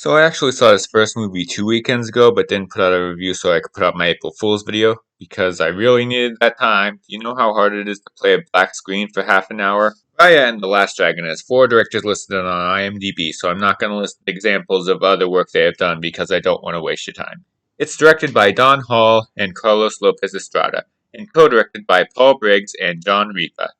So I actually saw this first movie 2 weekends ago, but didn't put out a review so I could put out my April Fool's video, because I really needed that time. Do you know how hard it is to play a black screen for half an hour? Raya and The Last Dragon has 4 directors listed on IMDB, so I'm not going to list examples of other work they have done because I don't want to waste your time. It's directed by Don Hall and Carlos Lopez Estrada, and co-directed by Paul Briggs and John Ripa.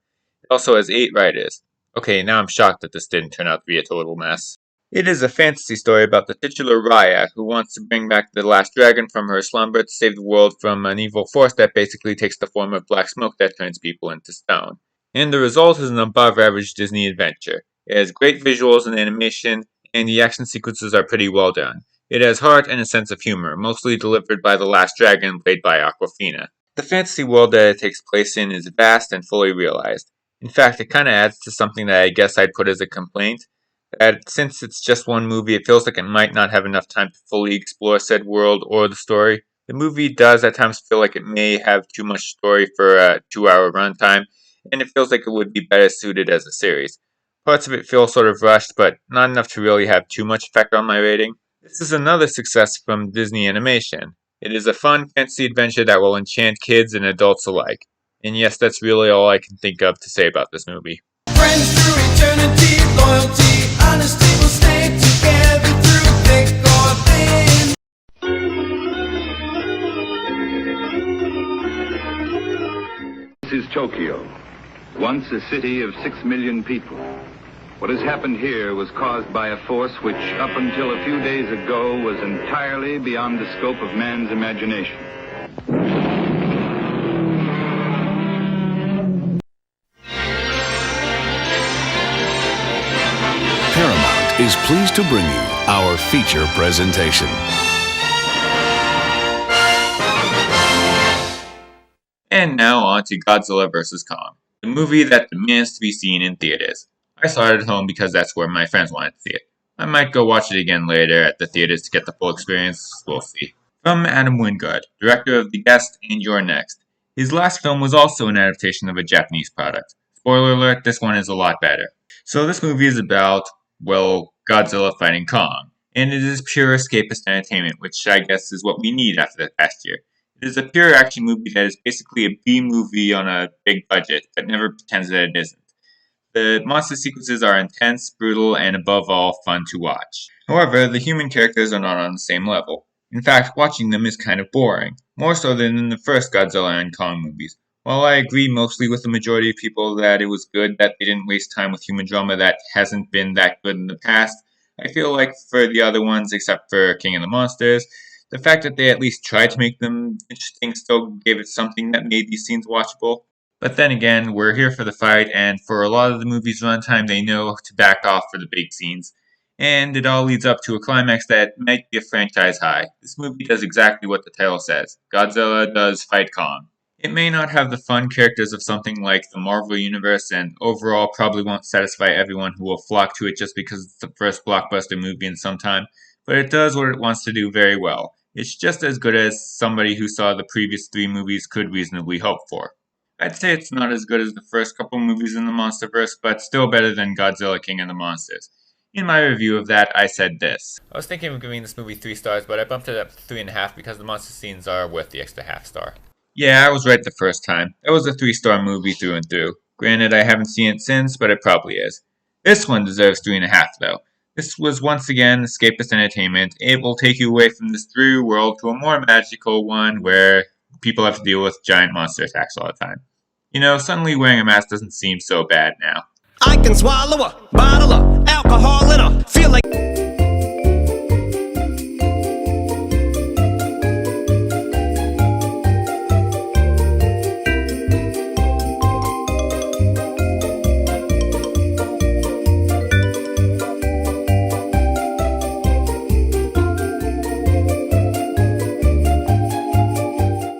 It also has 8 writers. Okay, now I'm shocked that this didn't turn out to be a total mess. It is a fantasy story about the titular Raya, who wants to bring back the last dragon from her slumber to save the world from an evil force that basically takes the form of black smoke that turns people into stone. And the result is an above-average Disney adventure. It has great visuals and animation, and the action sequences are pretty well done. It has heart and a sense of humor, mostly delivered by the last dragon played by Awkwafina. The fantasy world that it takes place in is vast and fully realized. In fact, it kinda adds to something that I guess I'd put as a complaint, that since it's just one movie, it feels like it might not have enough time to fully explore said world or the story. The movie does at times feel like it may have too much story for a 2-hour runtime, and it feels like it would be better suited as a series. Parts of it feel sort of rushed, but not enough to really have too much effect on my rating. This is another success from Disney Animation. It is a fun, fantasy adventure that will enchant kids and adults alike. And yes, that's really all I can think of to say about this movie. Friends through eternity, loyalty, honesty will stay together through thick or thin. This is Tokyo, once a city of 6 million people. What has happened here was caused by a force which, up until a few days ago, was entirely beyond the scope of man's imagination. Paramount is pleased to bring you our feature presentation. And now on to Godzilla vs. Kong, the movie that demands to be seen in theaters. I saw it at home because that's where my friends wanted to see it. I might go watch it again later at the theaters to get the full experience, we'll see. From Adam Wingard, director of The Guest and You're Next. His last film was also an adaptation of a Japanese product. Spoiler alert, this one is a lot better. So this movie is about, well, Godzilla fighting Kong, and it is pure escapist entertainment, which I guess is what we need after the past year. It is a pure action movie that is basically a B-movie on a big budget, but never pretends that it isn't. The monster sequences are intense, brutal, and above all, fun to watch. However, the human characters are not on the same level. In fact, watching them is kind of boring, more so than in the first Godzilla and Kong movies. While I agree mostly with the majority of people that it was good that they didn't waste time with human drama that hasn't been that good in the past, I feel like for the other ones, except for King of the Monsters, the fact that they at least tried to make them interesting still gave it something that made these scenes watchable. But then again, we're here for the fight, and for a lot of the movie's runtime, they know to back off for the big scenes. And it all leads up to a climax that might be a franchise high. This movie does exactly what the title says. Godzilla does fight Kong. It may not have the fun characters of something like the Marvel Universe, and overall probably won't satisfy everyone who will flock to it just because it's the first blockbuster movie in some time, but it does what it wants to do very well. It's just as good as somebody who saw the previous 3 movies could reasonably hope for. I'd say it's not as good as the first couple movies in the MonsterVerse, but still better than Godzilla King of the Monsters. In my review of that, I said this. I was thinking of giving this movie 3 stars, but I bumped it up to 3.5 because the monster scenes are worth the extra half star. Yeah, I was right the first time. It was a 3-star movie through and through. Granted, I haven't seen it since, but it probably is. This one deserves 3.5 though. This was once again escapist entertainment. It will take you away from this 3D world to a more magical one where people have to deal with giant monster attacks all the time. You know, suddenly wearing a mask doesn't seem so bad now. I can swallow a bottle of alcohol in a feel like